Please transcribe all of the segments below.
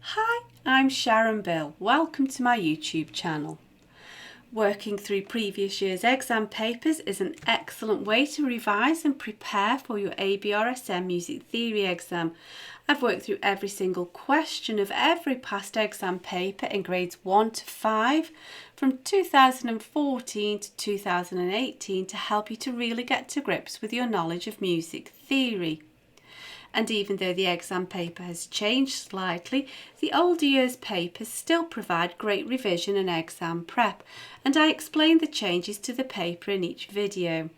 Hi, I'm Sharon Bill. Welcome to my YouTube channel. Working through previous year's exam papers is an excellent way to revise and prepare for your ABRSM Music Theory exam. I've worked through every single question of every past exam paper in grades 1 to 5 from 2014 to 2018 to help you to really get to grips with your knowledge of music theory. And even though the exam paper has changed slightly, the older year's papers still provide great revision and exam prep, and I explain the changes to the paper in each video.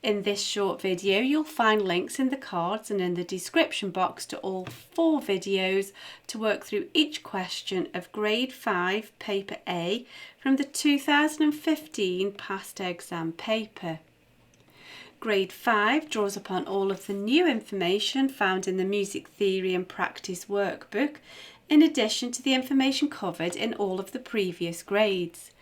In this short video, you'll find links in the cards and in the description box to all 4 videos to work through each question of Grade 5 Paper A from the 2015 past exam paper. Grade 5 draws upon all of the new information found in the Music Theory and Practice workbook, in addition to the information covered in all of the previous grades.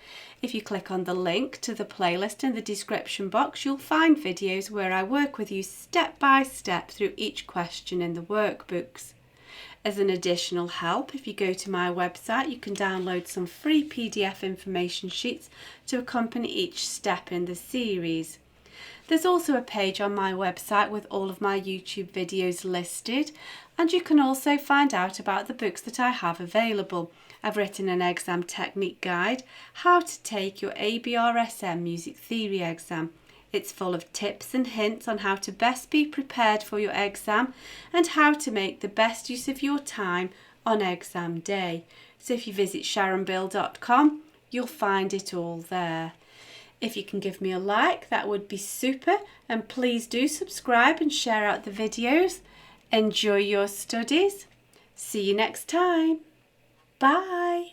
If you click on the link to the playlist in the description box, you'll find videos where I work with you step by step through each question in the workbooks. As an additional help, if you go to my website, you can download some free PDF information sheets to accompany each step in the series. There's also a page on my website with all of my YouTube videos listed, and you can also find out about the books that I have available. I've written an exam technique guide, How to Take Your ABRSM Music Theory Exam. It's full of tips and hints on how to best be prepared for your exam and how to make the best use of your time on exam day. So if you visit sharonbill.com, you'll find it all there. If you can give me a like, that would be super, and please do subscribe and share out the videos. Enjoy your studies. See you next time. Bye.